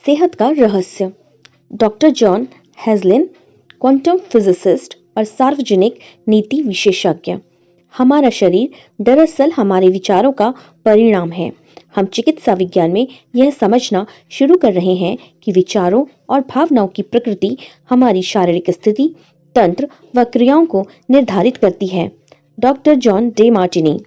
सेहत का रहस्य। डॉक्टर जॉन हेजलिन, क्वांटम फिजिसिस्ट और सार्वजनिक नीति विशेषज्ञ। हमारा शरीर दरअसल हमारे विचारों का परिणाम है। हम चिकित्सा विज्ञान में यह समझना शुरू कर रहे हैं कि विचारों और भावनाओं की प्रकृति हमारी शारीरिक स्थिति, तंत्र व क्रियाओं को निर्धारित करती है। Doctor John day Martini.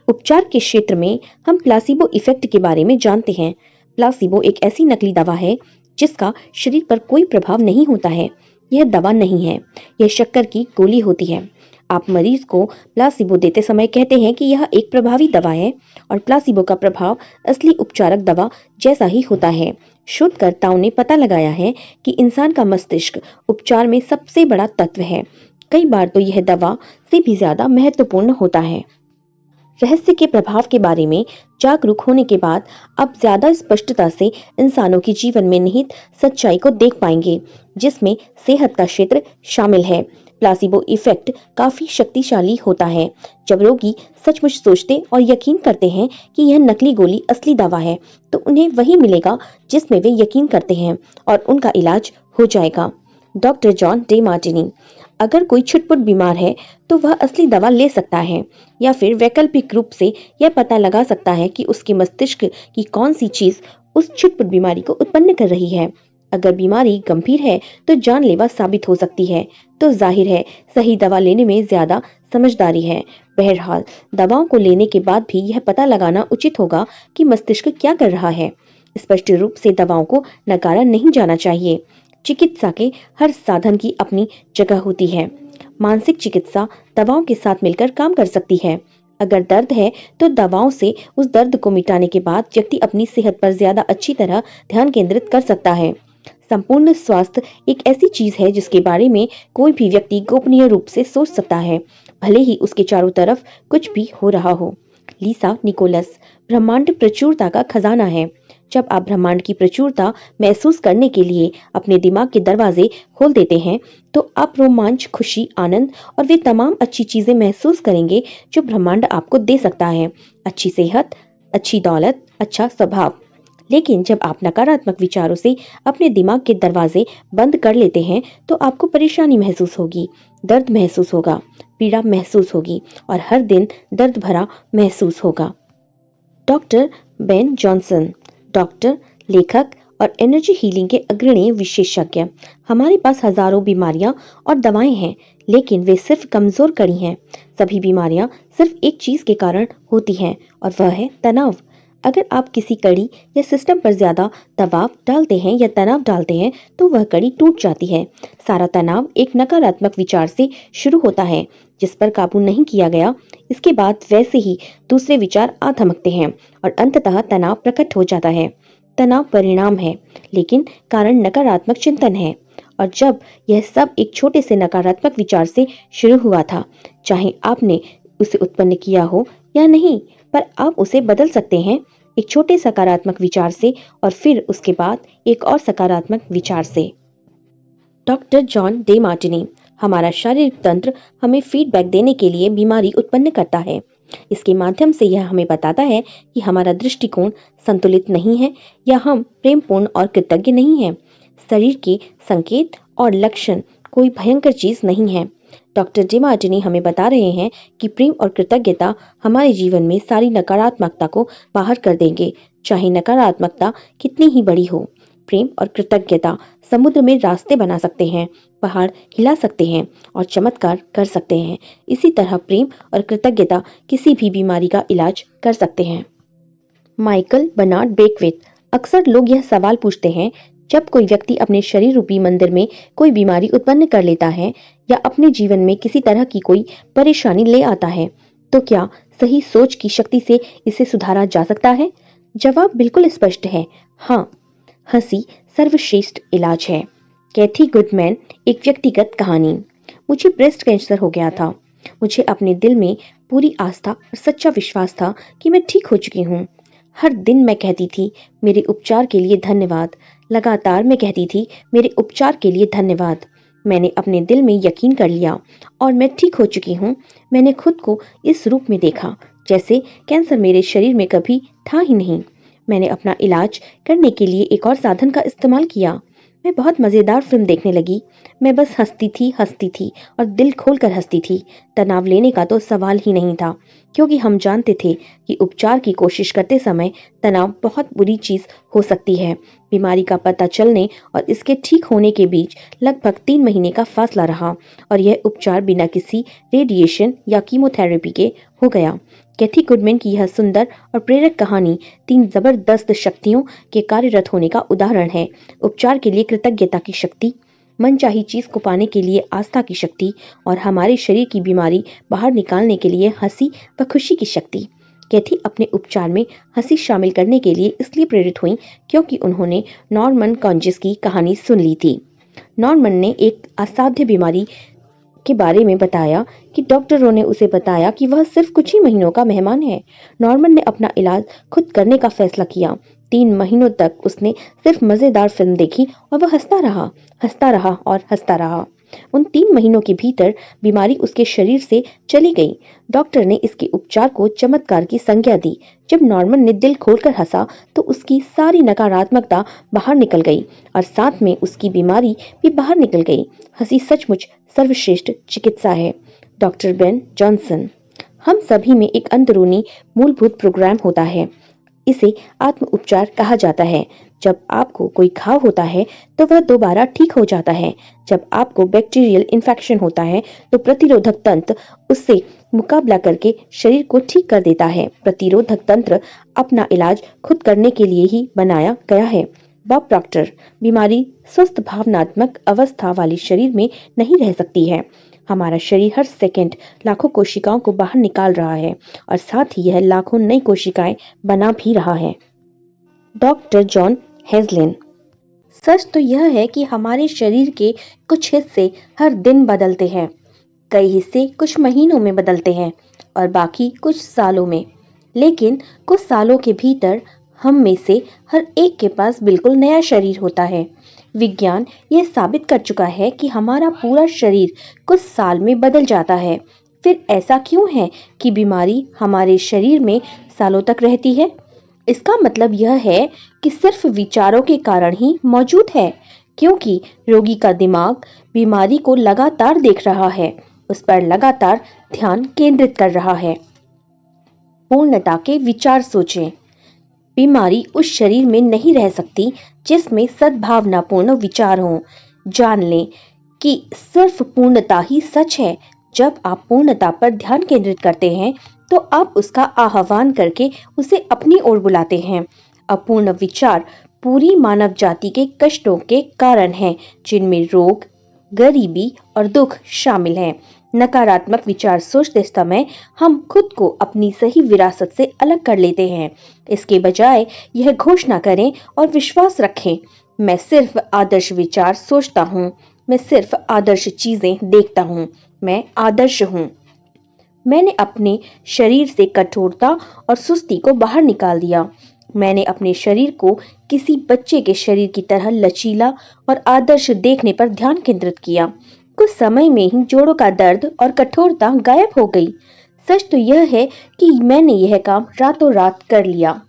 उपचार के क्षेत्र में हम प्लासिबो इफेक्ट के बारे में जानते हैं। प्लासिबो एक ऐसी नकली दवा है जिसका शरीर पर कोई प्रभाव नहीं होता है। यह दवा नहीं है, यह शक्कर की गोली होती है। आप मरीज को प्लासिबो देते समय कहते हैं कि यह एक प्रभावी दवा है और प्लासिबो का प्रभाव असली उपचारक दवा जैसा ही होता है। शोधकर्ताओं ने पता लगाया है कि इंसान का मस्तिष्क उपचार में सबसे बड़ा तत्व है। कई बार तो यह दवा से भी ज्यादा महत्वपूर्ण होता है। रहस्य के प्रभाव के बारे में जागरूक होने के बाद आप ज्यादा स्पष्टता से इंसानों के जीवन में निहित सच्चाई को देख पाएंगे, जिसमें सेहत का क्षेत्र शामिल है। प्लासिबो इफेक्ट काफी शक्तिशाली होता है। जब रोगी सचमुच सोचते और यकीन करते हैं कि यह नकली गोली असली दवा है, तो उन्हें वही मिलेगा जिसमें वे यकीन करते हैं और उनका इलाज हो जाएगा। Doctor John day Martini. अगर कोई छुटपुट बीमार है तो वह असली दवा ले सकता है या फिर वैकल्पिक रूप से यह पता लगा सकता है कि उसके मस्तिष्क की कौन सी चीज उस छुटपुट बीमारी को उत्पन्न कर रही है। अगर बीमारी गंभीर है तो जानलेवा साबित हो सकती है, तो जाहिर है सही दवा लेने में ज्यादा समझदारी है। बहरहाल, दवाओं को लेने के बाद भी यह पता लगाना उचित होगा कि मस्तिष्क क्या कर रहा है। स्पष्ट रूप से दवाओं को नकारा नहीं जाना चाहिए। चिकित्सा के हर साधन की अपनी जगह होती है। मानसिक चिकित्सा दवाओं के साथ मिलकर काम कर सकती है। अगर दर्द है तो दवाओं से उस दर्द को मिटाने के बाद व्यक्ति अपनी सेहत पर ज्यादा अच्छी तरह ध्यान केंद्रित कर सकता है। संपूर्ण स्वास्थ्य एक ऐसी चीज है जिसके बारे में कोई भी व्यक्ति गोपनीय रूप से सोच सकता है, भले ही उसके चारों तरफ कुछ भी हो रहा हो। लीसा निकोलस। ब्रह्मांड प्रचुरता का खजाना है। जब आप ब्रह्मांड की प्रचुरता महसूस करने के लिए अपने दिमाग के दरवाजे खोल देते हैं, तो आप रोमांच, खुशी, आनंद और वे तमाम अच्छी चीजें महसूस करेंगे जो ब्रह्मांड आपको दे सकता है। अच्छी सेहत, अच्छी दौलत, अच्छा स्वभाव। लेकिन जब आप नकारात्मक विचारों से अपने दिमाग के दरवाजे बंद कर लेते हैं, तो आपको परेशानी महसूस होगी, दर्द महसूस होगा, पीड़ा महसूस होगी और हर दिन दर्द भरा महसूस होगा। Doctor Ben Jonson. डॉक्टर, लेखक और एनर्जी हीलिंग के अग्रणी विशेषज्ञ। हमारे पास हजारों बीमारियां और दवाएं हैं, लेकिन वे सिर्फ कमजोर कड़ी हैं। सभी बीमारियां सिर्फ एक चीज के कारण होती हैं और वह है तनाव। अगर आप किसी कड़ी या सिस्टम पर ज्यादा दबाव डालते हैं या तनाव डालते हैं, तो वह कड़ी टूट जाती है। सारा तनाव एक नकारात्मक विचार से शुरू होता है जिस पर काबू नहीं किया गया। इसके बाद वैसे ही दूसरे विचार आ धमकते हैं और अंततः तनाव प्रकट हो जाता है। तनाव परिणाम है, लेकिन कारण नकारात्मक चिंतन है। और जब यह सब एक छोटे से नकारात्मक विचार से शुरू हुआ था, चाहे आपने उसे उत्पन्न किया हो या नहीं, पर आप उसे बदल सकते हैं एक छोटे सकारात्मक विचार से और फिर उसके बाद एक और सकारात्मक विचार से। Doctor John day Martini. हमारा शारीरिक तंत्र हमें फीडबैक देने के लिए बीमारी उत्पन्न करता है। इसके माध्यम से यह हमें बताता है कि हमारा दृष्टिकोण संतुलित नहीं है या हम प्रेमपूर्ण और कृतज्ञ नहीं हैं। शरीर के संकेत और लक्षण कोई भयंकर चीज नहीं है। डॉक्टर डे मार्टिनी हमें बता रहे हैं कि प्रेम और कृतज्ञता हमारे जीवन में सारी नकारात्मकता को बाहर कर देंगे, चाहे नकारात्मकता कितनी ही बड़ी हो। प्रेम और कृतज्ञता समुद्र में रास्ते बना सकते हैं, पहाड़ हिला सकते हैं और चमत्कार कर सकते हैं। इसी तरह प्रेम और कृतज्ञता किसी भी बीमारी का इलाज कर सकते हैं। Michael Bernard Beckwith. अक्सर लोग यह सवाल पूछते हैं, जब कोई व्यक्ति अपने शरीर रूपी मंदिर में कोई बीमारी उत्पन्न कर लेता है या अपने जीवन में किसी तरह की कोई परेशानी ले आता है, तो क्या सही सोच की शक्ति से इसे सुधारा जा सकता है? जवाब बिल्कुल स्पष्ट है, हाँ। हंसी सर्वश्रेष्ठ इलाज है। कैथी गुडमैन। एक व्यक्तिगत कहानी। मुझे ब्रेस्ट कैंसर हो गया था। मुझे अपने दिल में पूरी आस्था और सच्चा विश्वास था कि मैं ठीक हो चुकी हूँ। हर दिन मैं कहती थी, मेरे उपचार के लिए धन्यवाद। लगातार मैं कहती थी, मेरे उपचार के लिए धन्यवाद। मैंने अपने दिल में यकीन कर लिया और मैं ठीक हो चुकी हूँ। मैंने खुद को इस रूप में देखा जैसे कैंसर मेरे शरीर में कभी था ही नहीं। मैंने अपना इलाज करने के लिए एक और साधन का इस्तेमाल किया। मैं बहुत मज़ेदार फिल्म देखने लगी। मैं बस हंसती थी और दिल खोलकर हंसती थी। तनाव लेने का तो सवाल ही नहीं था, क्योंकि हम जानते थे कि उपचार की कोशिश करते समय तनाव बहुत बुरी चीज़ हो सकती है। बीमारी का पता चलने और इसके ठीक होने के बीच लगभग 3 महीने का फासला रहा और यह उपचार बिना किसी रेडिएशन या कीमोथेरेपी के हो गया। कैथी गुडमैन की यह सुंदर और प्रेरक कहानी 3 जबरदस्त शक्तियों के कार्यरत होने का उदाहरण है। उपचार के लिए कृतज्ञता की शक्ति, मनचाही चीज को पाने के लिए आस्था की शक्ति और हमारे शरीर की बीमारी बाहर निकालने के लिए हंसी व खुशी की शक्ति। कैथी अपने उपचार में हंसी शामिल करने के लिए इसलिए प्रेरित हुई क्योंकि उन्होंने नॉर्मन कॉन्जिस की कहानी सुन ली थी। नॉर्मन ने एक असाध्य बीमारी के बारे में बताया कि डॉक्टरों ने उसे बताया कि वह सिर्फ कुछ ही महीनों का मेहमान है। नॉर्मन ने अपना इलाज खुद करने का फैसला किया। 3 महीनों तक उसने सिर्फ मजेदार फिल्म देखी और वह हंसता रहा और हंसता रहा। उन 3 महीनों के भीतर बीमारी उसके शरीर से चली गई। डॉक्टर ने इसके उपचार को चमत्कार की संज्ञा दी। जब नॉर्मन ने दिल खोलकर हंसा तो उसकी सारी नकारात्मकता बाहर निकल गई और साथ में उसकी बीमारी भी बाहर निकल गई। हंसी सचमुच सर्वश्रेष्ठ चिकित्सा है। Doctor Ben Jonson. हम सभी में एक अंदरूनी मूलभूत प्रोग्राम होता है। इसे आत्म उपचार कहा जाता है। जब आपको कोई घाव होता है तो वह दोबारा ठीक हो जाता है। जब आपको बैक्टीरियल इन्फेक्शन होता है तो प्रतिरोधक तंत्र उससे मुकाबला करके शरीर को ठीक कर देता है। प्रतिरोधक तंत्र अपना इलाज खुद करने के लिए ही बनाया गया है। Bob Procter. बीमारी स्वस्थ भावनात्मक अवस्था वाले शरीर में नहीं रह सकती है। हमारा शरीर हर सेकंड लाखों कोशिकाओं को बाहर निकाल रहा है और साथ ही यह लाखों नई कोशिकाएं बना भी रहा है। Doctor John हेजलिन। सच तो यह है कि हमारे शरीर के कुछ हिस्से हर दिन बदलते हैं। कई हिस्से कुछ महीनों में बदलते हैं और बाकी कुछ सालों में। लेकिन कुछ सालों के भीतर हम में से हर एक के पास बिल्कुल नया शरीर होता है। विज्ञान यह साबित कर चुका है कि हमारा पूरा शरीर कुछ साल में बदल जाता है। फिर ऐसा क्यों है कि बीमारी हमारे शरीर में सालों तक रहती है? इसका मतलब यह है कि सिर्फ विचारों के कारण ही मौजूद है, क्योंकि रोगी का दिमाग बीमारी को लगातार देख रहा है, उस पर लगातार ध्यान केंद्रित कर रहा है। पूर्णता के विचार सोचें। बीमारी उस शरीर में नहीं रह सकती जिसमें सद्भावनापूर्ण विचार हों। जान लें कि सिर्फ पूर्णता ही सच है। जब आप पूर्णता पर ध्यान केंद्रित करते हैं तो आप उसका आह्वान करके उसे अपनी ओर बुलाते हैं। अपूर्ण विचार पूरी मानव जाति के कष्टों के कारण हैं, जिनमें रोग, गरीबी और दुख शामिल हैं। नकारात्मक विचार सोचते समय हम खुद को अपनी सही विरासत से अलग कर लेते हैं। इसके बजाय यह घोषणा करें और विश्वास रखें, मैं सिर्फ आदर्श विचार सोचता हूँ, मैं सिर्फ आदर्श चीजें देखता हूँ, मैं आदर्श हूँ। मैंने अपने शरीर से कठोरता और सुस्ती को बाहर निकाल दिया। मैंने अपने शरीर को किसी बच्चे के शरीर की तरह लचीला और आदर्श देखने पर ध्यान केंद्रित किया। कुछ समय में ही जोड़ों का दर्द और कठोरता गायब हो गई। सच तो यह है कि मैंने यह काम रातों रात कर लिया।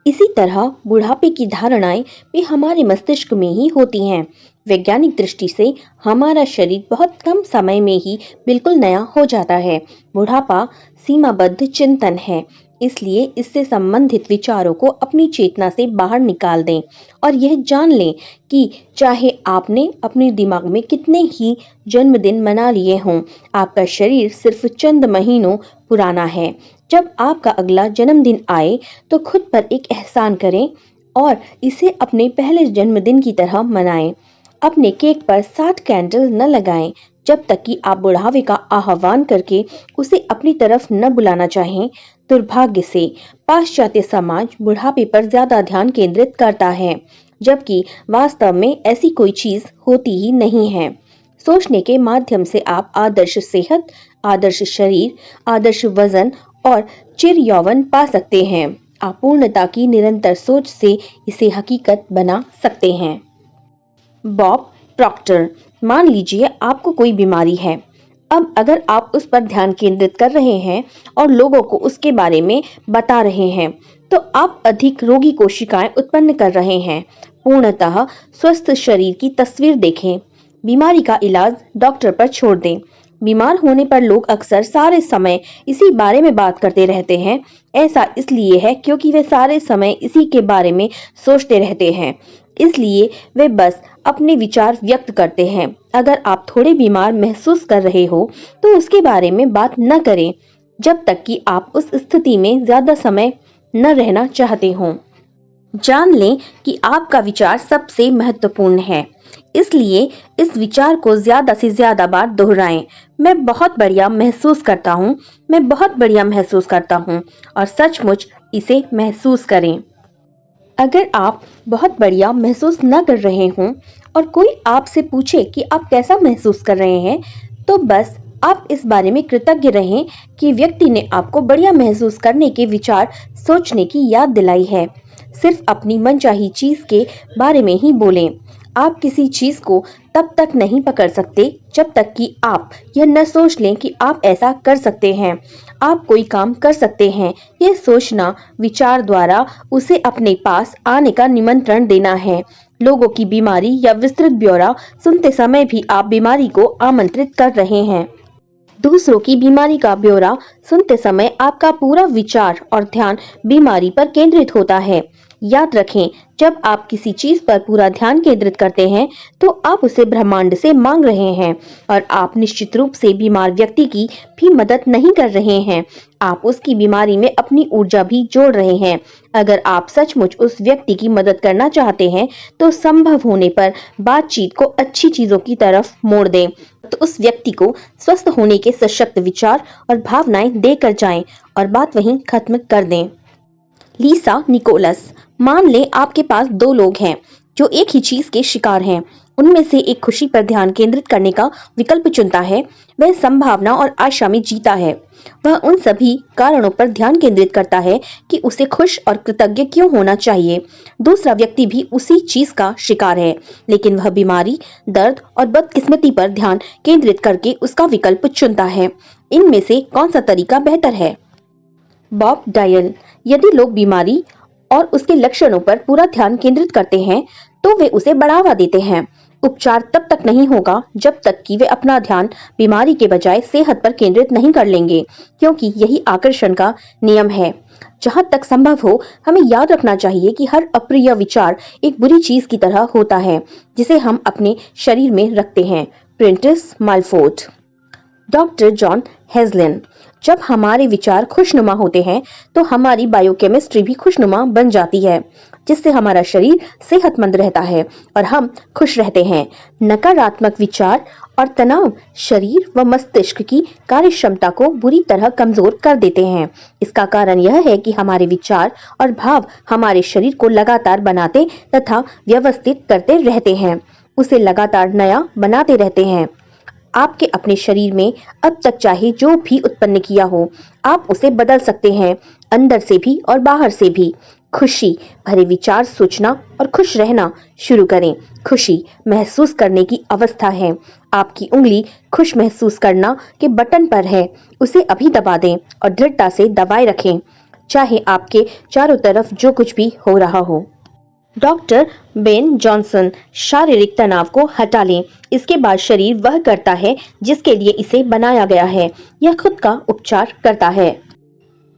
इसी तरह बुढ़ापे की धारणाएं भी हमारे मस्तिष्क में ही होती हैं। वैज्ञानिक दृष्टि से हमारा शरीर बहुत कम समय में ही बिल्कुल नया हो जाता है। बुढ़ापा सीमाबद्ध चिंतन है, इसलिए इससे संबंधित विचारों को अपनी चेतना से बाहर निकाल दें और यह जान लें कि चाहे आपने अपने दिमाग में कितने ही जन्मदिन मना लिए हों, आपका शरीर सिर्फ चंद महीनों पुराना है। जब आपका अगला जन्मदिन आए तो खुद पर एक एहसान करें और इसे अपने पहले जन्मदिन की तरह मनाएं। अपने केक पर 60 कैंडल न लगाएं जब तक कि आप बुढ़ावे का आह्वान करके उसे अपनी तरफ न बुलाना चाहें। दुर्भाग्य से पाश्चात्य समाज बुढ़ापे पर ज्यादा ध्यान केंद्रित करता है, जबकि वास्तव में ऐसी कोई चीज होती ही नहीं है। सोचने के माध्यम से आप आदर्श सेहत, आदर्श शरीर, आदर्श वजन और चिर यौवन पा सकते हैं। आप पूर्णता की निरंतर सोच से इसे हकीकत बना सकते हैं। Bob Procter. मान लीजिए आपको कोई बीमारी है। अब अगर आप उस पर ध्यान केंद्रित कर रहे हैं और लोगों को उसके बारे में बता रहे हैं, तो आप अधिक रोगी कोशिकाएं उत्पन्न कर रहे हैं। पूर्णतः स्वस्थ शरीर की तस्वीर देखें। बीमारी का इलाज डॉक्टर पर छोड़ दें। बीमार होने पर लोग अक्सर सारे समय इसी बारे में बात करते रहते हैं। ऐसा इसलिए है क्योंकि वे सारे समय इसी के बारे में सोचते रहते हैं, इसलिए वे बस अपने विचार व्यक्त करते हैं। अगर आप थोड़े बीमार महसूस कर रहे हो तो उसके बारे में बात न करें जब तक कि आप उस स्थिति में ज्यादा समय न रहना चाहते हो। जान लें कि आपका विचार सबसे महत्वपूर्ण है, इसलिए इस विचार को ज्यादा से ज्यादा बार दोहराएं। मैं बहुत बढ़िया महसूस करता हूँ, मैं बहुत बढ़िया महसूस करता हूँ, और सचमुच इसे महसूस करें। अगर आप बहुत बढ़िया महसूस न कर रहे हों और कोई आपसे पूछे कि आप कैसा महसूस कर रहे हैं, तो बस आप इस बारे में कृतज्ञ रहें कि व्यक्ति ने आपको बढ़िया महसूस करने के विचार सोचने की याद दिलाई है। सिर्फ अपनी मनचाही चीज के बारे में ही बोलें। आप किसी चीज को तब तक नहीं पकड़ सकते जब तक कि आप यह न सोच लें कि आप ऐसा कर सकते हैं। आप कोई काम कर सकते हैं, यह सोचना विचार द्वारा उसे अपने पास आने का निमंत्रण देना है। लोगों की बीमारी या विस्तृत ब्यौरा सुनते समय भी आप बीमारी को आमंत्रित कर रहे हैं। दूसरों की बीमारी का ब्यौरा सुनते समय आपका पूरा विचार और ध्यान बीमारी पर केंद्रित होता है। याद रखें, जब आप किसी चीज पर पूरा ध्यान केंद्रित करते हैं तो आप उसे ब्रह्मांड से मांग रहे हैं, और आप निश्चित रूप से बीमार व्यक्ति की भी मदद नहीं कर रहे हैं, आप उसकी बीमारी में अपनी ऊर्जा भी जोड़ रहे हैं। अगर आप सचमुच उस व्यक्ति की मदद करना चाहते हैं तो संभव होने पर बातचीत को अच्छी चीजों की तरफ मोड़ दें, तो उस व्यक्ति को स्वस्थ होने के सशक्त विचार और भावनाएं देकर जाएं और बात वहीं खत्म कर दें। लीसा निकोलस, मान लें आपके पास दो लोग हैं जो एक ही चीज के शिकार हैं। उनमें से एक खुशी पर ध्यान केंद्रित करने का विकल्प चुनता है, वह संभावना और आशा में जीता है। वह उन सभी कारणों पर ध्यान केंद्रित करता है कि उसे खुश और कृतज्ञ क्यों होना चाहिए। दूसरा व्यक्ति भी उसी चीज का शिकार है, लेकिन वह बीमारी, दर्द और बदकिस्मती पर ध्यान केंद्रित करके उसका विकल्प चुनता है। इनमें से कौन सा तरीका बेहतर है? बॉब डायल, यदि लोग बीमारी और उसके लक्षणों पर पूरा ध्यान केंद्रित करते हैं तो वे उसे बढ़ावा देते हैं। उपचार तब तक नहीं होगा जब तक कि वे अपना ध्यान बीमारी के बजाय सेहत पर केंद्रित नहीं कर लेंगे, क्योंकि यही आकर्षण का नियम है। जहां तक संभव हो, हमें याद रखना चाहिए कि हर अप्रिय विचार एक बुरी चीज की तरह होता है जिसे हम अपने शरीर में रखते हैं। प्रिंटिस मालफोर्ड। डॉक्टर जॉन हेजलिन, जब हमारे विचार खुशनुमा होते हैं तो हमारी बायोकेमिस्ट्री भी खुशनुमा बन जाती है, जिससे हमारा शरीर सेहतमंद रहता है और हम खुश रहते हैं। नकारात्मक विचार और तनाव शरीर व मस्तिष्क की कार्यक्षमता को बुरी तरह कमजोर कर देते हैं। इसका कारण यह है कि हमारे विचार और भाव हमारे शरीर को लगातार बनाते तथा व्यवस्थित करते रहते हैं, उसे लगातार नया बनाते रहते हैं। आपके अपने शरीर में अब तक चाहे जो भी उत्पन्न किया हो, आप उसे बदल सकते हैं, अंदर से भी और बाहर से भी। खुशी भरे विचार सोचना और खुश रहना शुरू करें। खुशी महसूस करने की अवस्था है। आपकी उंगली खुश महसूस करना के बटन पर है, उसे अभी दबा दें और दृढ़ता से दबाए रखें, चाहे आपके चारों तरफ जो कुछ भी हो रहा हो। डॉक्टर बेन जॉनसन, शारीरिक तनाव को हटा लें, इसके बाद शरीर वह करता है जिसके लिए इसे बनाया गया है, यह खुद का उपचार करता है।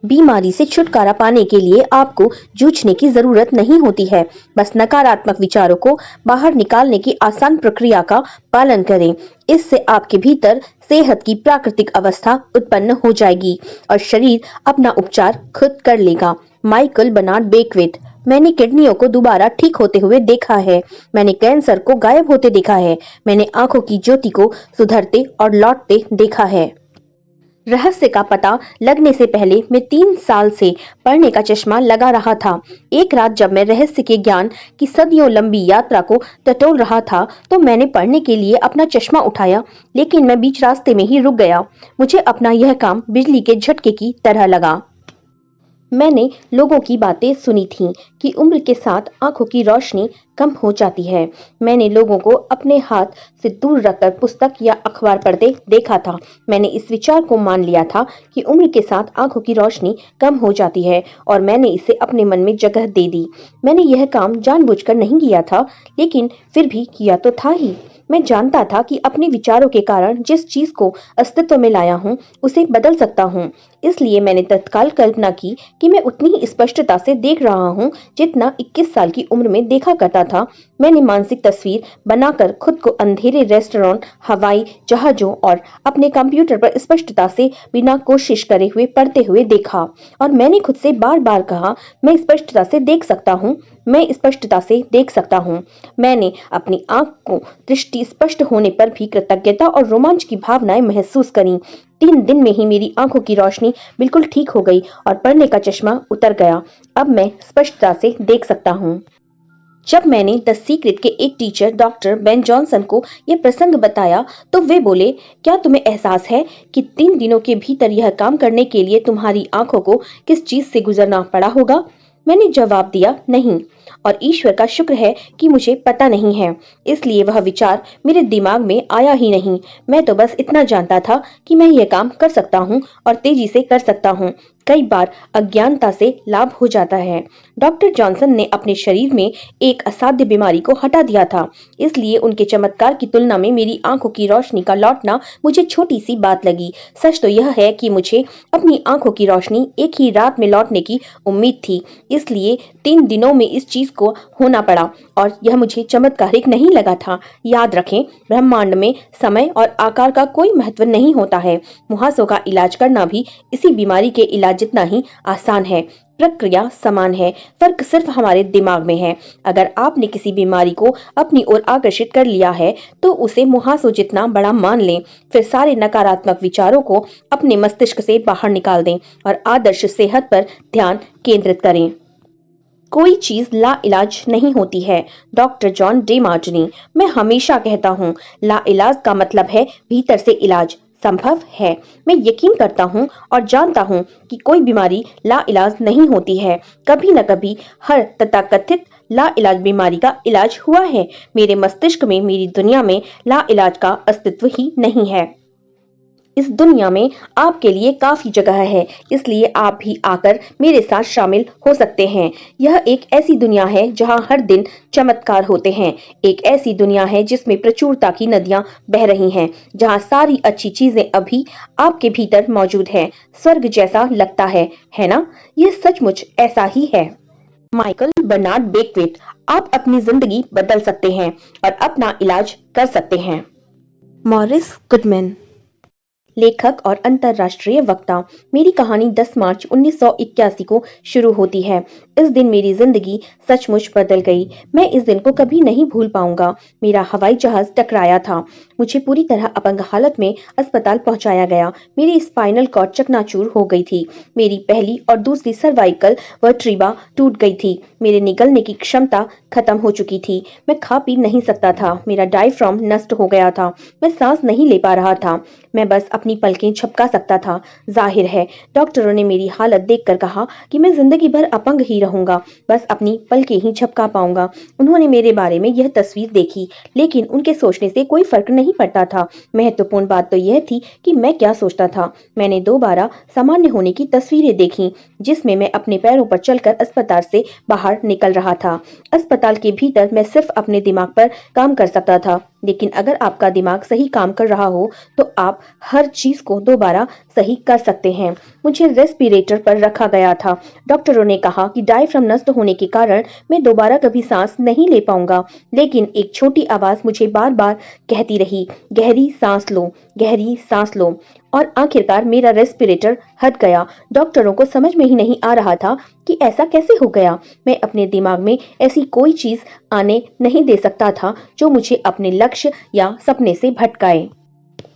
बीमारी से छुटकारा पाने के लिए आपको जूझने की जरूरत नहीं होती है, बस नकारात्मक विचारों को बाहर निकालने की आसान प्रक्रिया का पालन करें। इससे आपके भीतर सेहत की प्राकृतिक अवस्था उत्पन्न हो जाएगी और शरीर अपना उपचार खुद कर लेगा। माइकल बनार्ड बेकवेट, मैंने किडनियों को दोबारा ठीक होते हुए देखा है, मैंने कैंसर को गायब होते देखा है, मैंने आंखों की ज्योति को सुधरते और लौटते देखा है। रहस्य का पता लगने से पहले मैं 3 साल से पढ़ने का चश्मा लगा रहा था। एक रात जब मैं रहस्य के ज्ञान की सदियों लंबी यात्रा को टटोल रहा था तो मैंने पढ़ने के लिए अपना चश्मा उठाया, लेकिन मैं बीच रास्ते में ही रुक गया। मुझे अपना यह काम बिजली के झटके की तरह लगा। मैंने लोगों की बातें सुनी थीं कि उम्र के साथ आंखों की रोशनी कम हो जाती है। मैंने लोगों को अपने हाथ से दूर रखकर पुस्तक या अखबार पढ़ते देखा था। मैंने इस विचार को मान लिया था कि उम्र के साथ आंखों की रोशनी कम हो जाती है और मैंने इसे अपने मन में जगह दे दी। मैंने यह काम जानबूझकर नहीं किया था, लेकिन फिर भी किया तो था ही। मैं जानता था कि अपने विचारों के कारण जिस चीज को अस्तित्व में लाया हूँ, उसे बदल सकता हूँ। इसलिए मैंने तत्काल कल्पना की कि मैं उतनी ही स्पष्टता से देख रहा हूँ जितना 21 साल की उम्र में देखा करता था। मैंने मानसिक तस्वीर बनाकर खुद को अंधेरे रेस्टोरेंट, हवाई जहाजों और अपने कंप्यूटर पर स्पष्टता से बिना कोशिश करे हुए पढ़ते हुए देखा और मैंने खुद से बार बार कहा, मैं स्पष्टता से देख सकता हूँ, मैं स्पष्टता से देख सकता हूँ। मैंने अपनी आंख को दृष्टि स्पष्ट होने पर भी कृतज्ञता और रोमांच की भावनाएं महसूस करी। 3 दिन में ही मेरी आंखों की रोशनी बिल्कुल ठीक हो गई और पढ़ने का चश्मा उतर गया। अब मैं स्पष्टता से देख सकता हूँ। जब मैंने द सीक्रेट के एक टीचर डॉक्टर बेन जॉनसन को यह प्रसंग बताया, तो वे बोले, क्या तुम्हें एहसास है कि 3 दिनों के भीतर यह काम करने के लिए तुम्हारी आंखों को किस चीज से गुजरना पड़ा होगा? मैंने जवाब दिया, नहीं, और ईश्वर का शुक्र है कि मुझे पता नहीं है। इसलिए वह विचार मेरे दिमाग में आया ही नहीं। मैं तो बस इतना जानता था कि मैं यह काम कर सकता हूँ और तेजी से कर सकता हूँ। कई बार अज्ञानता से लाभ हो जाता है। डॉक्टर जॉनसन ने अपने शरीर में एक असाध्य बीमारी को हटा दिया था, इसलिए उनके चमत्कार की तुलना में मेरी आंखों की रोशनी का लौटना मुझे छोटी सी बात लगी। सच तो यह है कि मुझे अपनी आंखों की रोशनी एक ही रात में लौटने की उम्मीद थी, इसलिए 3 दिनों में इस चीज को होना पड़ा और यह मुझे चमत्कारिक नहीं लगा था। याद रखें, ब्रह्मांड में समय और आकार का कोई महत्व नहीं होता है। मुहासों का इलाज करना भी इसी बीमारी के इलाज जितना ही आसान है। प्रक्रिया समान है, फर्क सिर्फ हमारे दिमाग में है। अगर आपने किसी बीमारी को अपनी ओर आकर्षित कर लिया है, तो उसे मुहासों जितना बड़ा मान लें, फिर सारे नकारात्मक विचारों को अपने मस्तिष्क से बाहर निकाल दें और आदर्श सेहत पर ध्यान केंद्रित करें। कोई चीज ला इलाज नहीं होती है। Doctor John day Martini. मैं हमेशा कहता हूँ, ला इलाज का मतलब है भीतर से इलाज संभव है। मैं यकीन करता हूँ और जानता हूँ कि कोई बीमारी ला इलाज नहीं होती है। कभी न कभी हर तथाकथित ला इलाज बीमारी का इलाज हुआ है। मेरे मस्तिष्क में, मेरी दुनिया में ला इलाज का अस्तित्व ही नहीं है। इस दुनिया में आपके लिए काफी जगह है, इसलिए आप भी आकर मेरे साथ शामिल हो सकते हैं। यह एक ऐसी दुनिया है जहां हर दिन चमत्कार होते हैं। एक ऐसी दुनिया है जिसमें प्रचुरता की नदियां बह रही हैं, जहां सारी अच्छी चीजें अभी आपके भीतर मौजूद हैं। स्वर्ग जैसा लगता है ना? यह सचमुच ऐसा ही है। Michael Bernard Beckwith. आप अपनी जिंदगी बदल सकते हैं और अपना इलाज कर सकते हैं। Morris Goodman. लेखक और अंतर्राष्ट्रीय वक्ता। मेरी कहानी 10 मार्च 1981 को शुरू होती है। इस दिन मेरी जिंदगी सचमुच बदल गई। मैं इस दिन को कभी नहीं भूल पाऊंगा। मेरा हवाई जहाज टकराया था। मुझे पूरी तरह अपंग हालत में अस्पताल पहुंचाया गया। मेरी स्पाइनल कॉर्ड चकनाचूर हो गई थी। मेरी पहली और दूसरी सर्वाइकल वर्टिब्रा टूट गई थी। मेरे निगलने की क्षमता खत्म हो चुकी थी। मैं खा पी नहीं सकता था। मेरा डायफ्राम नष्ट हो गया था। मैं सांस नहीं ले पा रहा था। मैं बस अपनी पलकें झपका सकता था। जाहिर है, डॉक्टरों ने मेरी हालत देखकर कहा कि मैं जिंदगी भर अपंग ही रहूंगा, बस अपनी पलकें ही झपका पाऊंगा। उन्होंने मेरे बारे में यह तस्वीर देखी, लेकिन उनके सोचने से कोई फर्क नहीं पड़ता था। महत्वपूर्ण बात तो यह थी कि मैं क्या सोचता था। मैंने दोबारा सामान्य होने की तस्वीरें देखी, जिसमें मैं अपने पैरों पर चलकर अस्पताल से बाहर निकल रहा था। अस्पताल के भीतर मैं सिर्फ अपने दिमाग पर काम कर सकता था, लेकिन अगर आपका दिमाग सही काम कर रहा हो तो आप हर चीज को दोबारा सही कर सकते हैं। मुझे रेस्पिरेटर पर रखा गया था। डॉक्टरों ने कहा कि डायफ्राम नष्ट होने के कारण मैं दोबारा कभी सांस नहीं ले पाऊंगा, लेकिन एक छोटी आवाज मुझे बार बार कहती रही, गहरी सांस लो, गहरी सांस लो। और आखिरकार मेरा रेस्पिरेटर हट गया। डॉक्टरों को समझ में ही नहीं आ रहा था कि ऐसा कैसे हो गया। मैं अपने दिमाग में ऐसी कोई चीज आने नहीं दे सकता था जो मुझे अपने लक्ष्य या सपने से भटकाए।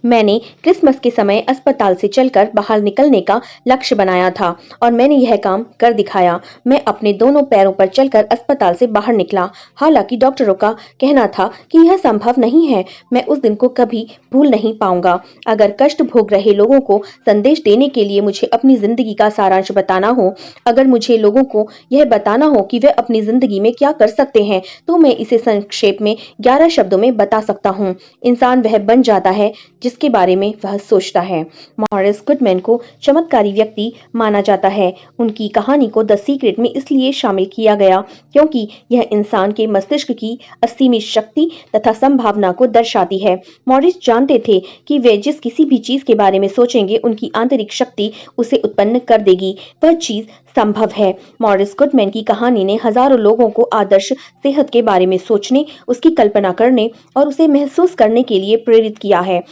मैंने क्रिसमस के समय अस्पताल से चलकर बाहर निकलने का लक्ष्य बनाया था और मैंने यह काम कर दिखाया। मैं अपने दोनों पैरों पर चलकर अस्पताल से बाहर निकला। हालांकि डॉक्टरों का कहना था कि यह संभव नहीं है। मैं उस दिन को कभी भूल नहीं पाऊंगा। अगर कष्ट भोग रहे लोगों को संदेश देने के लिए मुझे अपनी जिंदगी का सारांश बताना हो, अगर मुझे लोगों को यह बताना हो कि वे अपनी जिंदगी में क्या कर सकते हैं, तो मैं इसे संक्षेप में 11 शब्दों में बता सकता हूँ। इंसान वह बन जाता है जिसके बारे में वह सोचता है। मॉरिस गुडमैन को चमत्कारी व्यक्ति माना जाता है। उनकी कहानी को द सीक्रेट में इसलिए शामिल किया गया क्योंकि यह इंसान के मस्तिष्क की असीमित शक्ति तथा संभावना को दर्शाती है। मॉरिस जानते थे कि वे जिस किसी भी चीज के बारे में सोचेंगे, उनकी आंतरिक शक्ति उसे उत्पन्न कर देगी। वह चीज संभव है। मॉरिस गुडमैन की कहानी ने हजारों लोगों को आदर्श सेहत के बारे में सोचने, उसकी कल्पना करने और उसे महसूस करने के लिए प्रेरित किया है।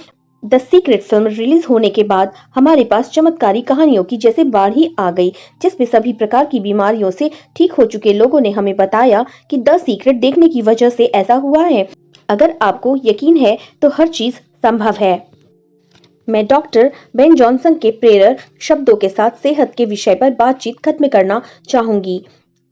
द सीक्रेट फिल्म रिलीज होने के बाद हमारे पास चमत्कारी कहानियों की जैसे बाढ़ ही आ गई, जिसमें सभी प्रकार की बीमारियों से ठीक हो चुके लोगों ने हमें बताया कि द सीक्रेट देखने की वजह से ऐसा हुआ है। अगर आपको यकीन है तो हर चीज संभव है। मैं डॉक्टर बेन जॉनसन के प्रेरक शब्दों के साथ सेहत के विषय पर बातचीत खत्म करना चाहूंगी।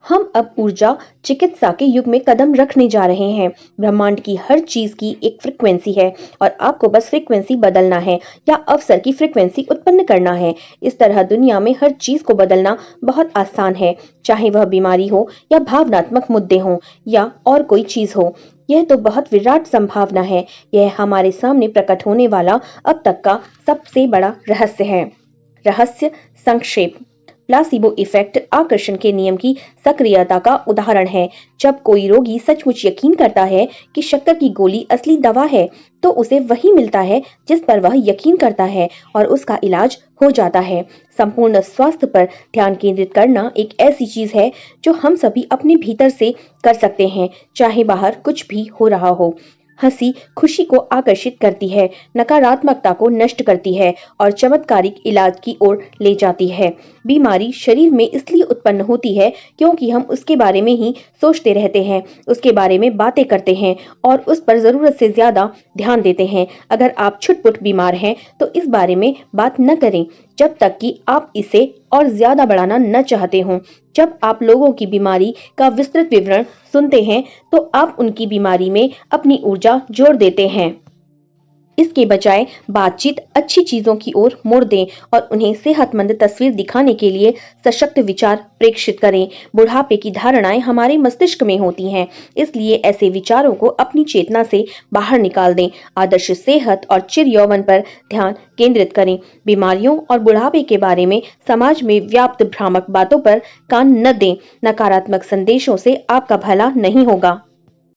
हम अब ऊर्जा चिकित्सा के युग में कदम रखने जा रहे हैं। ब्रह्मांड की हर चीज की एक फ्रीक्वेंसी है और आपको बस फ्रीक्वेंसी बदलना है या अवसर की फ्रीक्वेंसी उत्पन्न करना है। इस तरह दुनिया में हर चीज को बदलना बहुत आसान है, चाहे वह बीमारी हो या भावनात्मक मुद्दे हों या और कोई चीज हो। यह तो बहुत विराट संभावना है। यह हमारे सामने प्रकट होने वाला अब तक का सबसे बड़ा रहस्य है। रहस्य संक्षेप। प्लासिबो इफेक्ट आकर्षण के नियम की सक्रियता का उदाहरण है। जब कोई रोगी सचमुच यकीन करता है कि शक्कर की गोली असली दवा है, तो उसे वही मिलता है जिस पर वह यकीन करता है और उसका इलाज हो जाता है। संपूर्ण स्वास्थ्य पर ध्यान केंद्रित करना एक ऐसी चीज है जो हम सभी अपने भीतर से कर सकते हैं, चाहे बाहर कुछ भी हो रहा हो। हंसी खुशी को आकर्षित करती है, नकारात्मकता को नष्ट करती है और चमत्कारिक इलाज की ओर ले जाती है। बीमारी शरीर में इसलिए उत्पन्न होती है क्योंकि हम उसके बारे में ही सोचते रहते हैं, उसके बारे में बातें करते हैं और उस पर जरूरत से ज्यादा ध्यान देते हैं। अगर आप छुटपुट बीमार हैं तो इस बारे में बात न करें जब तक कि आप इसे और ज्यादा बढ़ाना न चाहते हों। जब आप लोगों की बीमारी का विस्तृत विवरण सुनते हैं तो आप उनकी बीमारी में अपनी ऊर्जा जोड़ देते हैं। इसके बजाय बातचीत अच्छी चीजों की ओर मोड़ दें और उन्हें सेहतमंद तस्वीर दिखाने के लिए सशक्त विचार प्रेषित करें। बुढ़ापे की धारणाएं हमारे मस्तिष्क में होती हैं, इसलिए ऐसे विचारों को अपनी चेतना से बाहर निकाल दें। आदर्श सेहत और चिर यौवन पर ध्यान केंद्रित करें। बीमारियों और बुढ़ापे के बारे में समाज में व्याप्त भ्रामक बातों पर कान न दें। नकारात्मक संदेशों से आपका भला नहीं होगा।